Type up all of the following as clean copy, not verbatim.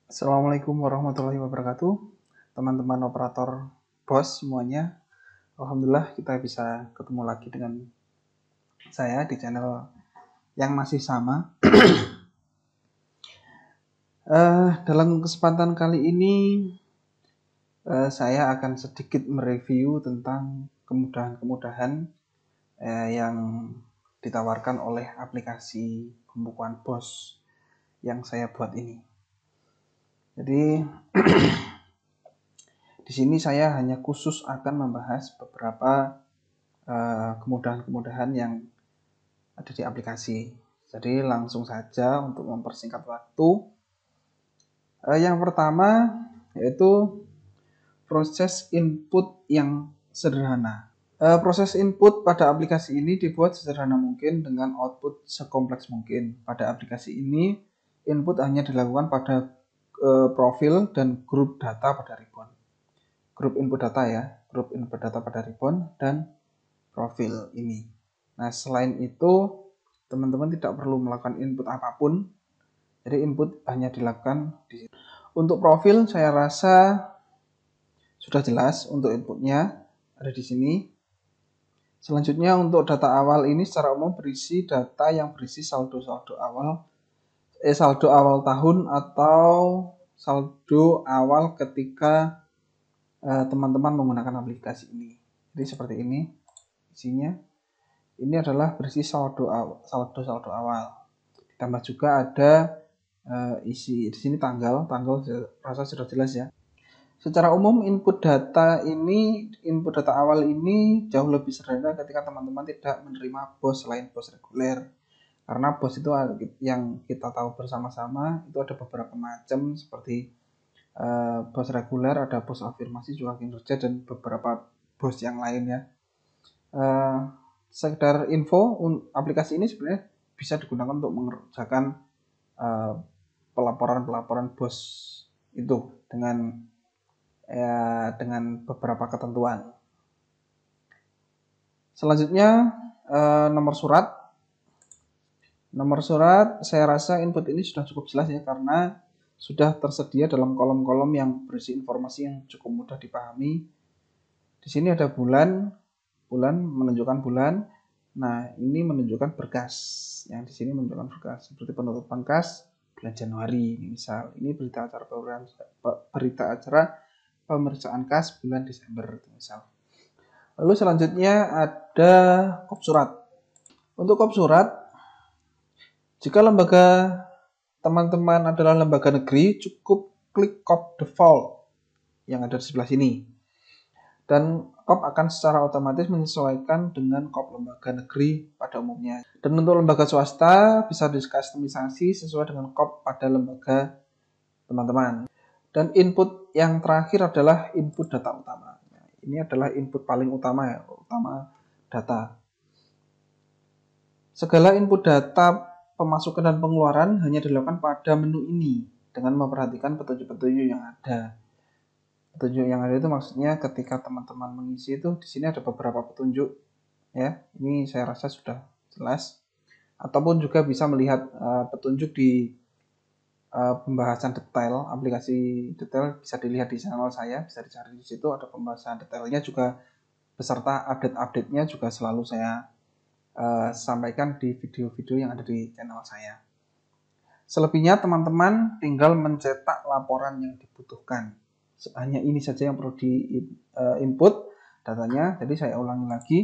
Assalamualaikum warahmatullahi wabarakatuh, teman-teman operator BOS semuanya. Alhamdulillah kita bisa ketemu lagi dengan saya di channel yang masih sama. Dalam kesempatan kali ini saya akan sedikit mereview tentang kemudahan-kemudahan yang ditawarkan oleh aplikasi pembukuan BOS yang saya buat ini. Jadi di sini saya hanya khusus akan membahas beberapa kemudahan-kemudahan yang ada di aplikasi. Jadi langsung saja untuk mempersingkat waktu. Yang pertama yaitu proses input yang sederhana. Proses input pada aplikasi ini dibuat sederhana mungkin dengan output sekompleks mungkin. Pada aplikasi ini input hanya dilakukan pada profil dan grup data pada ribbon. Grup input data ya, grup input data pada ribbon dan profil ini. Nah, selain itu teman-teman tidak perlu melakukan input apapun. Jadi input hanya dilakukan di sini. Untuk profil saya rasa sudah jelas untuk inputnya ada di sini. Selanjutnya untuk data awal ini secara umum berisi data yang berisi saldo awal tahun atau saldo awal ketika teman-teman menggunakan aplikasi ini. Jadi seperti ini isinya. Ini adalah berisi saldo awal. Ditambah juga ada isi di sini tanggal rasa sudah jelas ya. Secara umum input data awal ini jauh lebih sederhana ketika teman-teman tidak menerima BOS selain BOS reguler. Karena BOS itu yang kita tahu bersama-sama itu ada beberapa macam seperti BOS reguler, ada BOS afirmasi, juga kinerja, dan beberapa BOS yang lainnya. Sekedar info, aplikasi ini sebenarnya bisa digunakan untuk mengerjakan pelaporan BOS itu dengan beberapa ketentuan. Selanjutnya nomor surat. Nomor surat saya rasa input ini sudah cukup jelas ya, karena sudah tersedia dalam kolom-kolom yang berisi informasi yang cukup mudah dipahami. Di sini ada bulan menunjukkan bulan. Nah, ini menunjukkan berkas. Yang di sini menunjukkan berkas seperti penutupan kas bulan Januari ini misal. Ini berita acara pemeriksaan kas bulan Desember misal. Lalu selanjutnya ada kop surat. Untuk kop surat, jika lembaga teman-teman adalah lembaga negeri, cukup klik kop default yang ada di sebelah sini. Dan kop akan secara otomatis menyesuaikan dengan kop lembaga negeri pada umumnya. Dan untuk lembaga swasta bisa dikustomisasi sesuai dengan kop pada lembaga teman-teman. Dan input yang terakhir adalah input data utama. Ini adalah input paling utama ya, utama data. Segala input data pemasukan dan pengeluaran hanya dilakukan pada menu ini dengan memperhatikan petunjuk-petunjuk yang ada. Petunjuk yang ada itu maksudnya ketika teman-teman mengisi itu di sini ada beberapa petunjuk ya. Ini saya rasa sudah jelas. Ataupun juga bisa melihat petunjuk di pembahasan detail aplikasi detail, bisa dilihat di channel saya, bisa dicari di situ ada pembahasan detailnya juga beserta update-update-nya juga selalu saya sampaikan di video-video yang ada di channel saya. Selebihnya teman-teman tinggal mencetak laporan yang dibutuhkan. Hanya ini saja yang perlu di input datanya. Jadi saya ulangi lagi.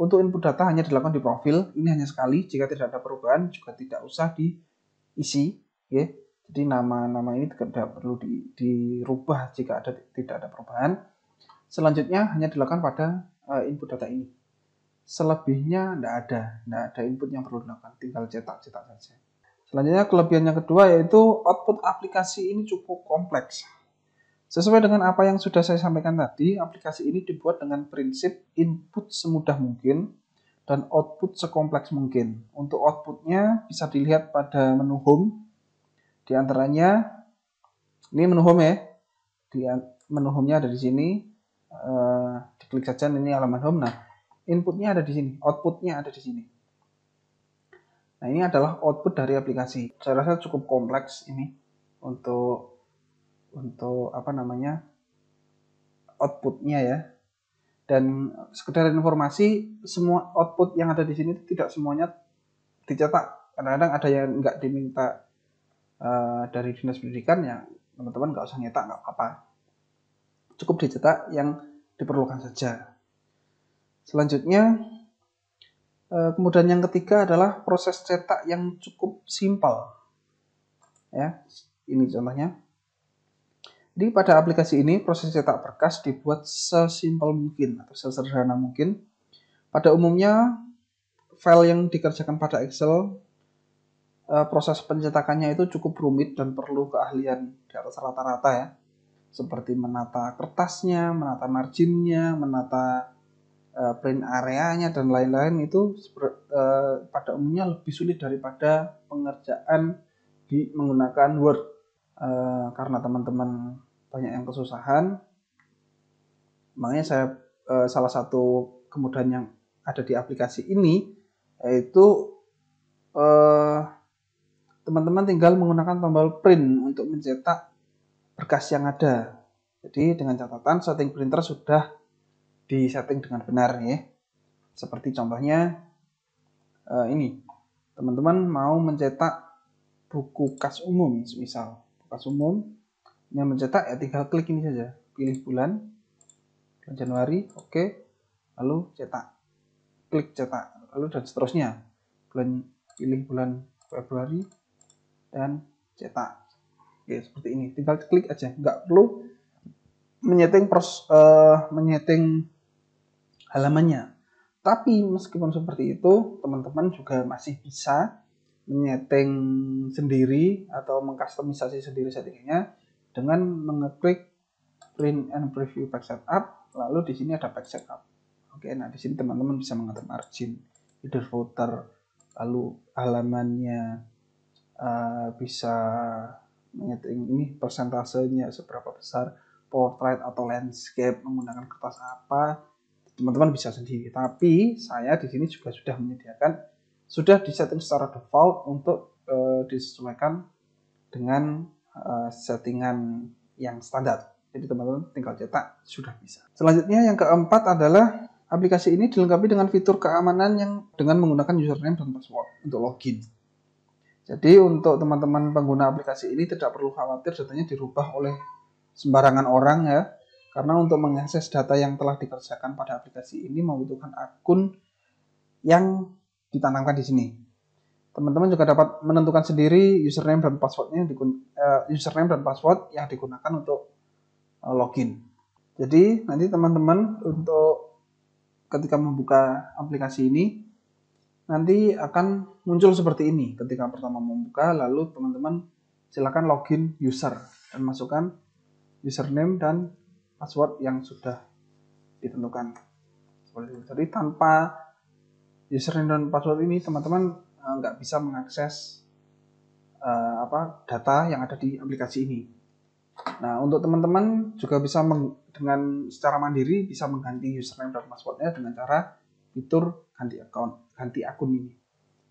Untuk input data hanya dilakukan di profil. Ini hanya sekali. Jika tidak ada perubahan juga tidak usah diisi. Ya. Jadi nama-nama ini tidak perlu dirubah jika tidak ada perubahan. Selanjutnya hanya dilakukan pada input data ini. Selebihnya tidak ada input yang perlu dilakukan. Tinggal cetak saja. Selanjutnya kelebihan yang kedua yaitu output aplikasi ini cukup kompleks. Sesuai dengan apa yang sudah saya sampaikan tadi, aplikasi ini dibuat dengan prinsip input semudah mungkin dan output sekompleks mungkin. Untuk outputnya bisa dilihat pada menu home. Di antaranya, ini menu home ya. Di menu home-nya ada di sini. Diklik saja, ini halaman home. Nah, inputnya ada di sini, outputnya ada di sini. Nah, ini adalah output dari aplikasi. Saya rasa cukup kompleks ini untuk untuk outputnya ya. Dan sekedar informasi, semua output yang ada di sini tidak semuanya dicetak. Kadang-kadang ada yang nggak diminta dari dinas pendidikan, ya teman-teman nggak usah nyetak, nggak apa-apa. Cukup dicetak yang diperlukan saja. Selanjutnya, kemudian yang ketiga adalah proses cetak yang cukup simpel. Ya, ini contohnya. Jadi pada aplikasi ini proses cetak berkas dibuat sesimpel mungkin atau sesederhana mungkin. Pada umumnya file yang dikerjakan pada Excel, proses pencetakannya itu cukup rumit dan perlu keahlian di atas rata-rata ya. Seperti menata kertasnya, menata marginnya, menata print areanya dan lain-lain, itu pada umumnya lebih sulit daripada pengerjaan menggunakan Word. Karena teman-teman banyak yang kesusahan, makanya saya salah satu kemudahan yang ada di aplikasi ini yaitu teman-teman tinggal menggunakan tombol print untuk mencetak berkas yang ada. Jadi dengan catatan setting printer sudah disetting dengan benar ya. Seperti contohnya ini, teman-teman mau mencetak buku kas umum, misal kas umum yang mencetak, ya tinggal klik ini saja, pilih bulan Januari, oke, lalu cetak, klik cetak, lalu dan seterusnya, pilih bulan Februari dan cetak. Oke, seperti ini, tinggal klik aja, nggak perlu menyeting halamannya. Tapi meskipun seperti itu, teman-teman juga masih bisa menyeting sendiri atau mengkustomisasi sendiri settingannya dengan mengeklik print and preview page setup, lalu di sini ada page setup. Oke, nah di sini teman-teman bisa mengatur margin, header, footer, lalu halamannya, bisa menyeting ini persentasenya seberapa besar, portrait atau landscape menggunakan kertas apa, teman-teman bisa sendiri. Tapi saya di sini juga sudah menyediakan, sudah disetting secara default untuk disesuaikan dengan settingan yang standar. Jadi teman-teman tinggal cetak, sudah bisa. Selanjutnya yang keempat adalah aplikasi ini dilengkapi dengan fitur keamanan yang dengan menggunakan username dan password untuk login. Jadi untuk teman-teman pengguna aplikasi ini tidak perlu khawatir datanya dirubah oleh sembarangan orang ya. Karena untuk mengakses data yang telah dikerjakan pada aplikasi ini membutuhkan akun yang ditanamkan di sini. Teman-teman juga dapat menentukan sendiri username dan password yang digunakan untuk login. Jadi nanti teman-teman untuk ketika membuka aplikasi ini nanti akan muncul seperti ini. Ketika pertama membuka, lalu teman-teman silakan login user dan masukkan username dan password yang sudah ditentukan. Seperti itu. Jadi tanpa username dan password ini teman-teman nggak bisa mengakses data yang ada di aplikasi ini. Nah, untuk teman-teman juga bisa dengan secara mandiri bisa mengganti username dan passwordnya dengan cara fitur ganti akun ini.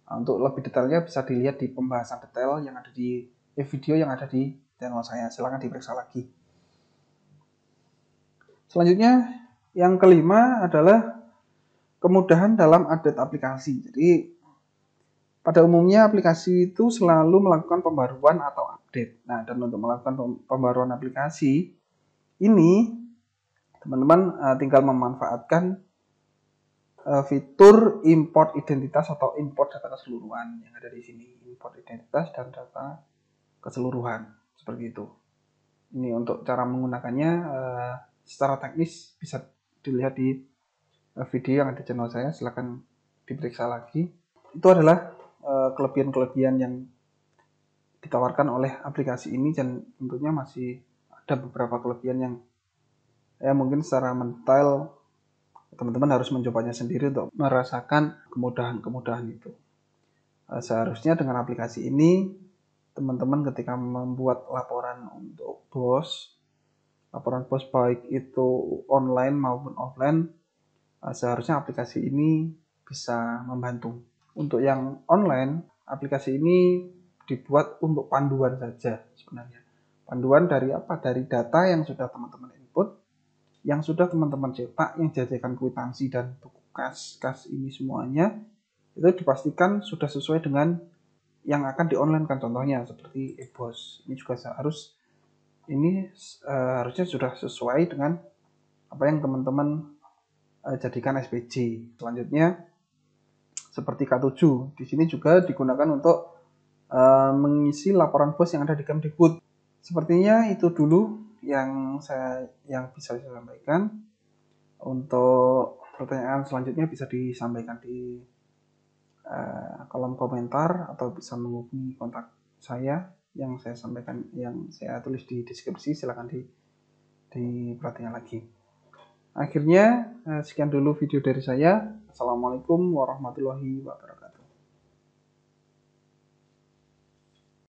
Nah, untuk lebih detailnya bisa dilihat di pembahasan detail yang ada di video yang ada di channel saya. Silahkan diperiksa lagi. Selanjutnya yang kelima adalah kemudahan dalam update aplikasi. Jadi pada umumnya aplikasi itu selalu melakukan pembaruan atau update. Nah, dan untuk melakukan pembaruan aplikasi ini, teman-teman tinggal memanfaatkan fitur import identitas atau import data keseluruhan yang ada di sini. Import identitas dan data keseluruhan, seperti itu. Ini untuk cara menggunakannya secara teknis bisa dilihat di video yang ada di channel saya. Silahkan diperiksa lagi. Itu adalah kelebihan-kelebihan yang ditawarkan oleh aplikasi ini, dan tentunya masih ada beberapa kelebihan yang mungkin secara mental teman-teman harus mencobanya sendiri untuk merasakan kemudahan-kemudahan itu. Seharusnya dengan aplikasi ini teman-teman ketika membuat laporan untuk laporan bos baik itu online maupun offline, seharusnya aplikasi ini bisa membantu. Untuk yang online, aplikasi ini dibuat untuk panduan saja sebenarnya. Panduan dari apa? Dari data yang sudah teman-teman input, yang sudah teman-teman cetak, yang dijadikan kwitansi dan buku kas ini semuanya, itu dipastikan sudah sesuai dengan yang akan di-online kan, contohnya seperti e-bos. Ini juga harusnya sudah sesuai dengan apa yang teman-teman jadikan SPJ. Selanjutnya seperti K7. Di sini juga digunakan untuk mengisi laporan bos yang ada di Kemdikbud. Sepertinya itu dulu yang bisa saya sampaikan. Untuk pertanyaan selanjutnya bisa disampaikan di kolom komentar atau bisa menghubungi kontak saya yang saya sampaikan, yang saya tulis di deskripsi. Silahkan diperhatikan lagi. Akhirnya sekian dulu video dari saya. Assalamualaikum warahmatullahi wabarakatuh.